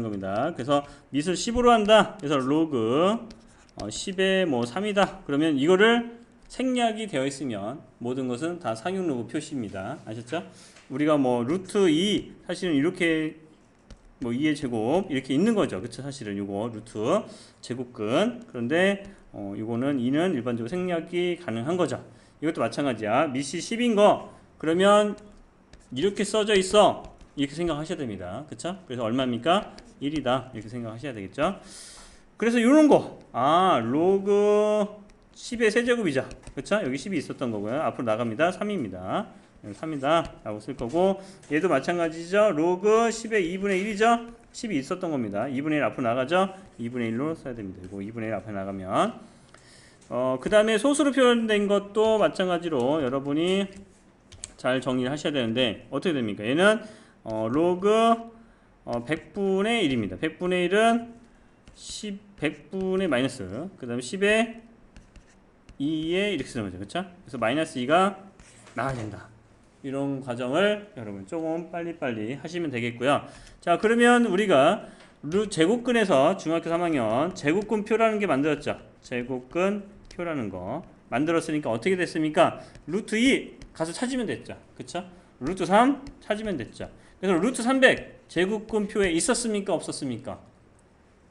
겁니다. 그래서 밑을 10으로 한다. 그래서 로그 10의 뭐 3이다. 그러면 이거를 생략이 되어 있으면 모든 것은 다 상용 로그 표시입니다. 아셨죠? 우리가 뭐 루트 2 사실은 이렇게 뭐 2의 제곱 이렇게 있는 거죠. 그쵸? 사실은 요거 루트 제곱근. 그런데 요거는 2는 일반적으로 생략이 가능한 거죠. 이것도 마찬가지야. 밑이 10인 거 그러면 이렇게 써져 있어. 이렇게 생각하셔야 됩니다. 그쵸? 그래서 얼마입니까? 1이다. 이렇게 생각하셔야 되겠죠? 그래서 이런 거. 로그 10의 세제곱이죠. 그쵸? 여기 10이 있었던 거고요. 앞으로 나갑니다. 3입니다. 3이다. 라고 쓸 거고, 얘도 마찬가지죠. 로그 10의 2분의 1이죠? 10이 있었던 겁니다. 2분의 1 앞으로 나가죠? 2분의 1로 써야 됩니다. 이거 2분의 1 앞에 나가면. 그 다음에 소수로 표현된 것도 마찬가지로 여러분이 잘 정리를 하셔야 되는데, 어떻게 됩니까? 얘는 로그 100분의 1입니다. 100분의 1은 100분의 마이너스, 그 다음에 10의 2에 이렇게 쓰는 거죠. 그쵸? 그래서 마이너스 2가 나와야 된다. 이런 과정을 여러분 조금 빨리빨리 하시면 되겠고요. 자, 그러면 우리가 제곱근에서 중학교 3학년 제곱근표라는 게 만들었죠. 제곱근표라는 거 만들었으니까 어떻게 됐습니까? 루트 2 가서 찾으면 됐죠. 그쵸? 루트 3 찾으면 됐죠. 그래서 루트 300 제곱근표에 있었습니까? 없었습니까?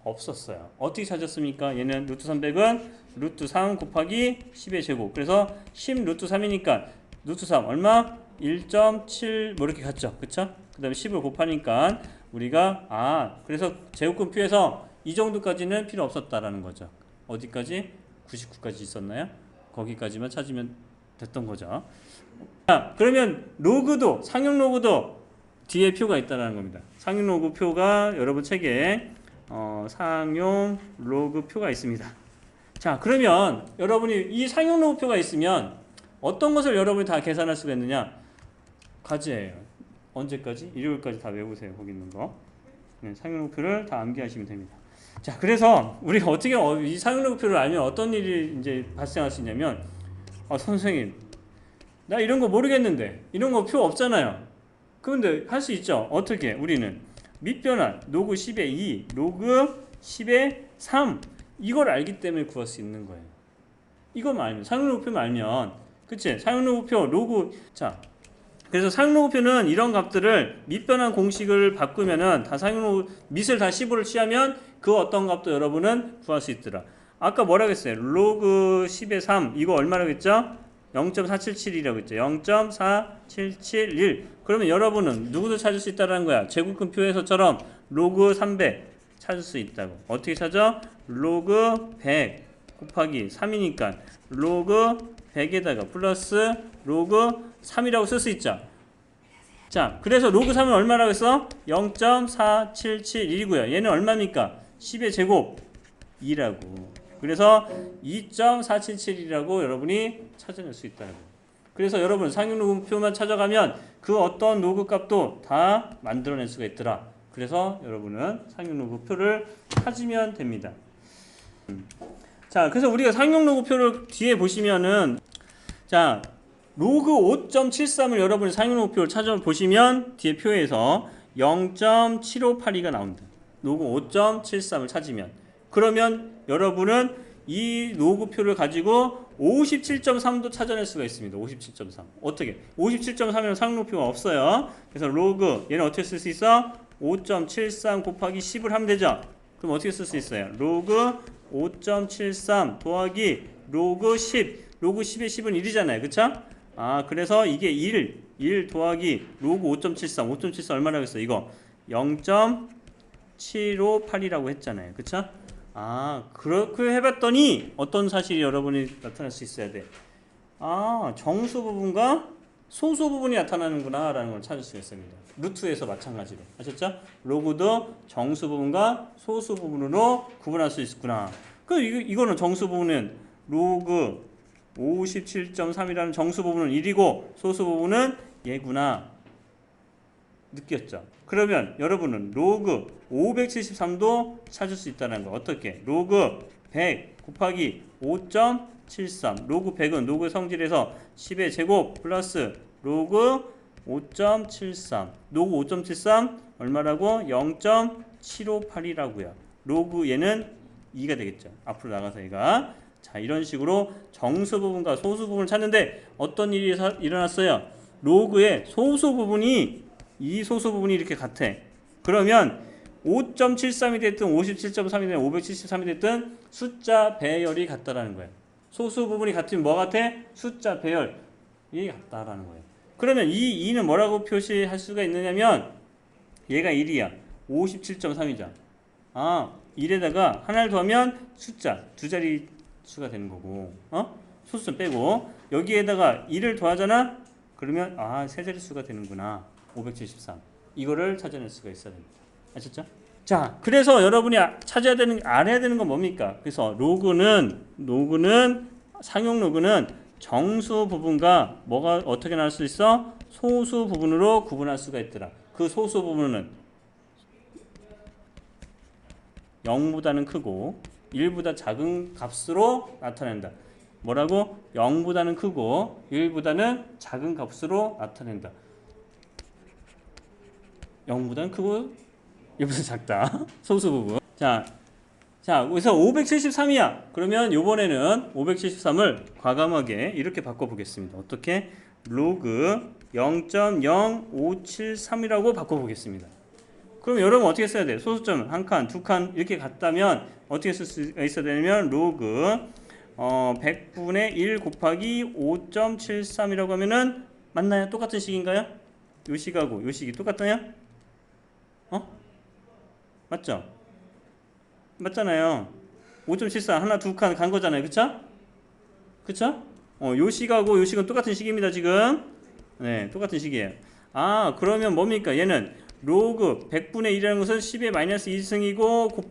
없었어요. 어떻게 찾았습니까? 얘는 루트 300은 루트 3 곱하기 10의 제곱. 그래서 10 루트 3이니까 루트 3 얼마? 1.7 뭐 이렇게 갔죠. 그쵸? 그 다음에 10을 곱하니까 우리가 그래서 제곱근표에서 이 정도까지는 필요 없었다라는 거죠. 어디까지? 99까지 있었나요? 거기까지만 찾으면 됐던 거죠. 자, 그러면 로그도 상용 로그도 뒤에 표가 있다는 겁니다. 상용 로그 표가 여러분 책에 상용 로그 표가 있습니다. 자, 그러면 여러분이 이 상용 로그 표가 있으면 어떤 것을 여러분이 다 계산할 수가 있느냐? 과제예요. 언제까지? 일요일까지 다 외우세요. 거기 있는 거. 네, 상용 로그 표를 다 암기하시면 됩니다. 자, 그래서 우리가 어떻게 이 상용 로그 표를 알면 어떤 일이 이제 발생할 수 있냐면, 선생님, 나 이런 거 모르겠는데 이런 거 표 없잖아요. 그런데 할 수 있죠. 어떻게? 우리는 밑변환 로그 10의 2 로그 10의 3 이걸 알기 때문에 구할 수 있는 거예요. 이거만 알면, 상용 로그 표만 알면, 그치? 상용 로그 표 로그. 자, 그래서 상용 로그 표는 이런 값들을 밑변환 공식을 바꾸면은 다 상용 로그 밑을 다 15를 취하면 그 어떤 값도 여러분은 구할 수 있더라. 아까 뭐라고 했어요? 로그 10의 3 이거 얼마라고 했죠? 0.477이라고 했죠. 0.4771. 그러면 여러분은 누구도 찾을 수 있다는 거야. 제곱근표에서처럼 로그 300 찾을 수 있다고. 어떻게 찾아? 로그 100 곱하기 3이니까 로그 100에다가 플러스 로그 3이라고 쓸 수 있죠. 자, 그래서 로그 3은 얼마라고 했어? 0.4771이고요. 얘는 얼마입니까? 10의 제곱 2라고. 그래서 2.477이라고 여러분이 찾아낼 수 있다는 거예요. 그래서 여러분 상용 로그 표만 찾아가면 그 어떤 로그 값도 다 만들어낼 수가 있더라. 그래서 여러분은 상용 로그 표를 찾으면 됩니다. 자, 그래서 우리가 상용 로그 표를 뒤에 보시면은, 자, 로그 5.73을 여러분이 상용 로그 표를 찾아보시면 뒤에 표에서 0.7582가 나온다. 로그 5.73을 찾으면. 그러면 여러분은 이 로그표를 가지고 57.3도 찾아낼 수가 있습니다. 57.3. 어떻게? 57.3이면 상록표가 없어요. 그래서 로그, 얘는 어떻게 쓸 수 있어? 5.73 곱하기 10을 하면 되죠? 그럼 어떻게 쓸 수 있어요? 로그 5.73 더하기 로그 10. 로그 10의 10은 1이잖아요. 그쵸? 그래서 이게 1 더하기 로그 5.73. 5.73 얼마라고 했어? 이거 0.758이라고 했잖아요. 그쵸? 그렇게 해봤더니 어떤 사실이 여러분이 나타날 수 있어야 돼. 정수 부분과 소수 부분이 나타나는구나 라는 걸 찾을 수가 있습니다. 루트에서 마찬가지로. 아셨죠? 로그도 정수 부분과 소수 부분으로 구분할 수 있구나. 이거는 정수 부분은 로그 57.3이라는 정수 부분은 1이고 소수 부분은 얘구나. 느꼈죠? 그러면 여러분은 로그 573도 찾을 수 있다는 거. 어떻게? 로그 100 곱하기 5.73. 로그 100은 로그 성질에서 10의 제곱 플러스 로그 5.73. 로그 5.73 얼마라고? 0.7 758이라고요. 로그 얘는 2가 되겠죠. 앞으로 나가서 얘가. 자, 이런 식으로 정수 부분과 소수 부분을 찾는데 어떤 일이 일어났어요? 로그의 소수 부분이 이 소수 부분이 이렇게 같아. 그러면 5.73이 됐든 57.3이 됐든 573이 됐든 숫자 배열이 같다라는 거예요. 소수 부분이 같으면 뭐 같아? 숫자 배열이 같다라는 거예요. 그러면 이 2는 뭐라고 표시할 수가 있느냐면 얘가 1이야. 57.3이죠. 아, 1에다가 하나를 더하면 숫자 두 자리 수가 되는 거고, 소수점 빼고 여기에다가 1을 더하잖아. 그러면 아, 세 자리 수가 되는구나. 573. 이거를 찾아낼 수가 있어야 됩니다. 아셨죠? 자, 그래서 여러분이 찾아야 되는, 알아야 되는 건 뭡니까? 그래서 상용 로그는 정수 부분과 뭐가 어떻게 나눌 수 있어? 소수 부분으로 구분할 수가 있더라. 그 소수 부분은 0보다는 크고 1보다 작은 값으로 나타낸다. 뭐라고? 0보다는 크고 1보다는 작은 값으로 나타낸다. 0보다는 크고 1보다 작다. 소수 부분. 자, 그래서 573이야. 그러면 이번에는 573을 과감하게 이렇게 바꿔보겠습니다. 어떻게? 로그 0.0573이라고 바꿔보겠습니다. 그럼 여러분 어떻게 써야 돼요? 소수점 한 칸, 두 칸 이렇게 같다면 어떻게 쓸 수가 있어야 되냐면 로그 100분의 1 곱하기 5.73이라고 하면은 맞나요? 똑같은 식인가요? 요 식하고 요 식이 똑같나요? 맞죠? 맞잖아요. 5.74 하나 두 칸 간 거잖아요. 그쵸? 그쵸? 요 식하고 요 식은 똑같은 식입니다. 지금. 네, 똑같은 식이에요. 아, 그러면 뭡니까? 얘는 로그 100분의 1이라는 것은 10의 마이너스 2승이고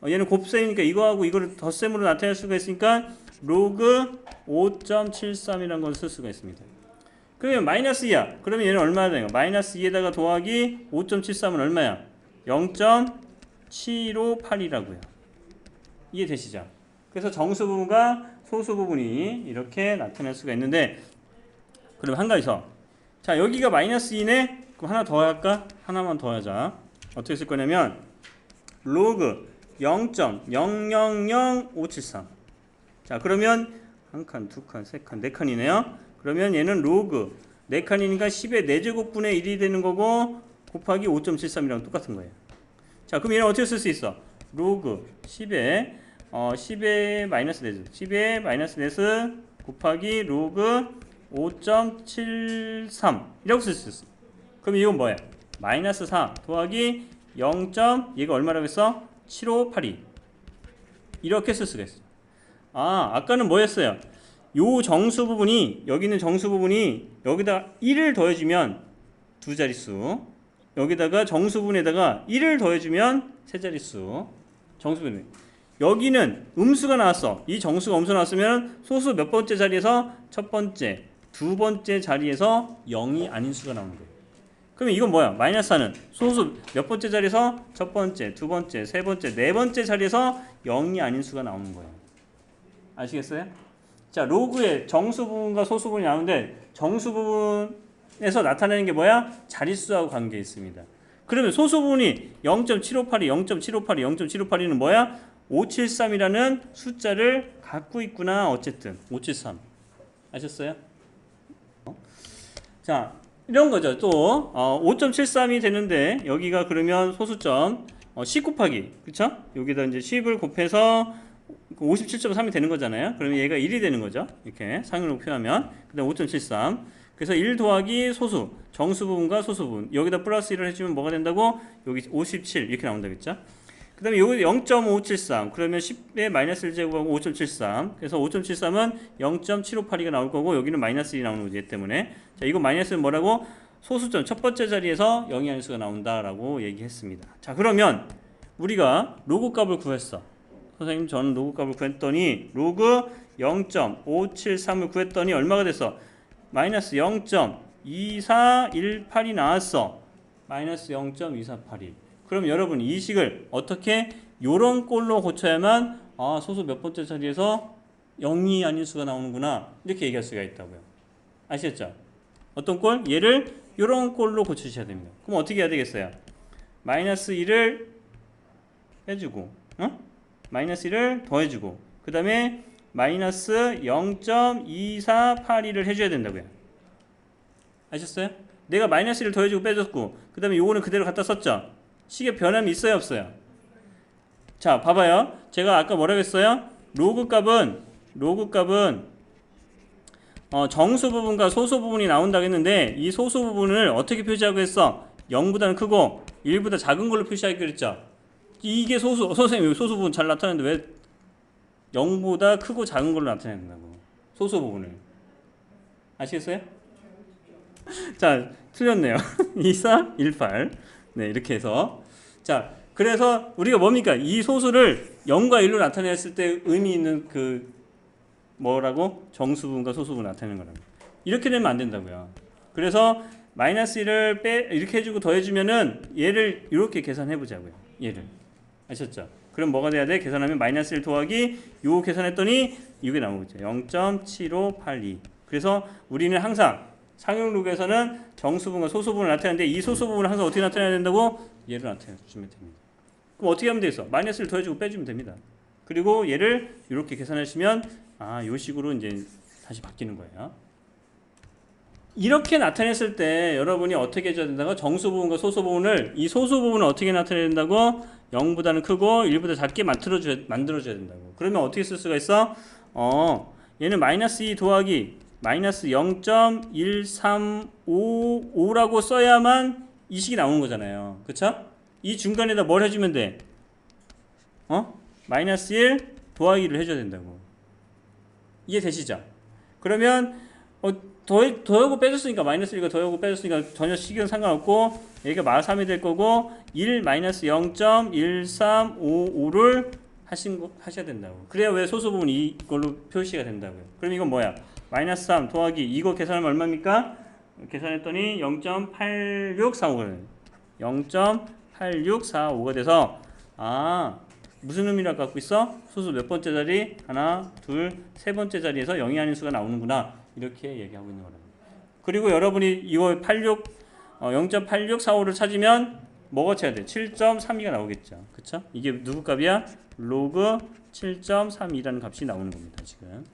얘는 곱셈이니까 이거하고 이거를 덧셈으로 나타낼 수가 있으니까 로그 5.73이라는 걸 쓸 수가 있습니다. 그러면 마이너스 2야. 그러면 얘는 얼마나 되는 거야? 마이너스 2에다가 더하기 5.73은 얼마야? 0.758이라고요. 이해되시죠? 그래서 정수 부분과 소수 부분이 이렇게 나타낼 수가 있는데, 그럼 한 가지 더. 자, 여기가 마이너스 2네? 그럼 하나 더 할까? 하나만 더 하자. 어떻게 쓸 거냐면 로그 0.000573. 자, 그러면 한 칸, 두 칸, 세 칸, 네 칸이네요. 그러면 얘는 로그 4칸이니까 10의 4제곱분의 1이 되는 거고 곱하기 5.73이랑 똑같은 거예요. 자, 그럼 얘는 어떻게 쓸 수 있어? 로그 10의 마이너스 4 10의 마이너스 4 곱하기 로그 5.73 이라고 쓸 수 있어. 그럼 이건 뭐야? 마이너스 4 더하기 0. 얘가 얼마라고 했어? 7582 이렇게 쓸 수가 있어. 아, 아까는 뭐였어요? 요 정수 부분이, 여기 있는 정수 부분이 여기다 1을 더해주면 두 자릿수, 여기다가 정수 부분에다가 1을 더해주면 세 자릿수. 정수 부분. 여기는 음수가 나왔어. 이 정수가 음수 나왔으면 소수 몇 번째 자리에서 첫 번째, 두 번째 자리에서 0이 아닌 수가 나오는 거예요. 그러면 이건 뭐야? 마이너스 4는 소수 몇 번째 자리에서 첫 번째, 두 번째, 세 번째, 네 번째 자리에서 0이 아닌 수가 나오는 거예요. 아시겠어요? 자, 로그의 정수 부분과 소수 부분이 나오는데 정수 부분에서 나타내는 게 뭐야? 자릿수하고 관계 있습니다. 그러면 소수 부분이 0.758이 0.758이 0.758이는 뭐야? 573이라는 숫자를 갖고 있구나. 어쨌든 573 아셨어요? 자, 이런 거죠. 또 5.73이 되는데 여기가 그러면 소수점 10 곱하기, 그쵸? 여기다 이제 10을 곱해서 57.3이 되는 거잖아요. 그러면 얘가 1이 되는 거죠. 이렇게 상용으로 표현하면. 그 다음 5.73. 그래서 1 더하기 소수, 정수 부분과 소수 부분. 여기다 플러스 1을 해주면 뭐가 된다고? 여기 57 이렇게 나온다겠죠. 그 다음에 여기 0.573. 그러면 10의 마이너스 1제곱하고 5.73. 그래서 5.73은 0.758이가 나올 거고 여기는 마이너스 1이 나오는 거지. 얘 때문에. 자, 이거 마이너스는 뭐라고? 소수점 첫 번째 자리에서 0이 아닌 수가 나온다라고 얘기했습니다. 자, 그러면 우리가 로그 값을 구했어. 선생님, 저는 로그 값을 구했더니 로그 0.573을 구했더니 얼마가 됐어? 마이너스 0.2418이 나왔어. 마이너스 0.2481. 그럼 여러분 이 식을 어떻게 요런 꼴로 고쳐야만 소수 몇 번째 자리에서 0이 아닌 수가 나오는구나 이렇게 얘기할 수가 있다고요. 아시겠죠? 어떤 꼴? 얘를 요런 꼴로 고치셔야 됩니다. 그럼 어떻게 해야 되겠어요? 마이너스 1을 빼주고, 마이너스 1을 더해주고, 그 다음에 마이너스 0.2482를 해줘야 된다고요. 아셨어요? 내가 마이너스 1을 더해주고 빼줬고, 그 다음에 요거는 그대로 갖다 썼죠? 식의 변함이 있어요, 없어요? 자, 봐봐요. 제가 아까 뭐라고 했어요? 로그 값은 정수 부분과 소수 부분이 나온다고 했는데, 이 소수 부분을 어떻게 표시하고 했어? 0보다는 크고 1보다 작은 걸로 표시하기로 했죠. 이게 선생님 소수 부분 잘 나타내는데 왜 0보다 크고 작은 걸로 나타내야 된다고? 소수 부분을. 아시겠어요? 자, 틀렸네요. 2418. 네, 이렇게 해서. 자, 그래서 우리가 뭡니까? 이 소수를 0과 1로 나타냈을 때 의미 있는 그 뭐라고? 정수분과 소수분 나타내는 거라고. 이렇게 되면 안 된다고요. 그래서 마이너스 1을 이렇게 해주고 더해주면은 얘를 이렇게 계산해 보자고요. 얘를. 아셨죠? 그럼 뭐가 돼야 돼? 계산하면 마이너스 1 더하기 요 계산했더니 이게 나오겠죠. 0.7582. 그래서 우리는 항상 상용록에서는 정수분과 소수분을 나타내는데 이 소수분을 항상 어떻게 나타내야 된다고? 얘를 나타내 주시면 됩니다. 그럼 어떻게 하면 되겠어? 마이너스 1 더해주고 빼주면 됩니다. 그리고 얘를 이렇게 계산하시면 요 식으로 이제 다시 바뀌는 거예요. 이렇게 나타냈을 때 여러분이 어떻게 해줘야 된다고? 정수 부분과 소수 부분을 이 소수 부분을 어떻게 나타내야 된다고? 0보다는 크고 1보다 작게 만들어줘야 된다고. 그러면 어떻게 쓸 수가 있어? 얘는 마이너스 2 더하기 마이너스 0.1355라고 써야만 이 식이 나오는 거잖아요. 그쵸? 이 중간에다 뭘 해주면 돼? 마이너스 1 더하기를 해줘야 된다고. 이해되시죠? 그러면 더하고 빼줬으니까 마이너스 1과 더하고 빼줬으니까 전혀 식은 상관없고 여기가 마이너스 3이 될 거고 1 마이너스 0.1355를 하셔야 된다고. 그래야 왜 소수 부분 이걸로 표시가 된다고요. 그럼 이건 뭐야? 마이너스 3 더하기 이거 계산하면 얼마입니까? 계산했더니 0.8645가 0.8645가 돼서 무슨 의미를 갖고 있어? 소수 몇 번째 자리? 하나, 둘, 세 번째 자리에서 0이 아닌 수가 나오는구나. 이렇게 얘기하고 있는 거랍니다. 그리고 여러분이 이거 0.8645를 찾으면 뭐가 쳐야 돼? 7.32가 나오겠죠. 그쵸? 이게 누구 값이야? 로그 7.32라는 값이 나오는 겁니다. 지금.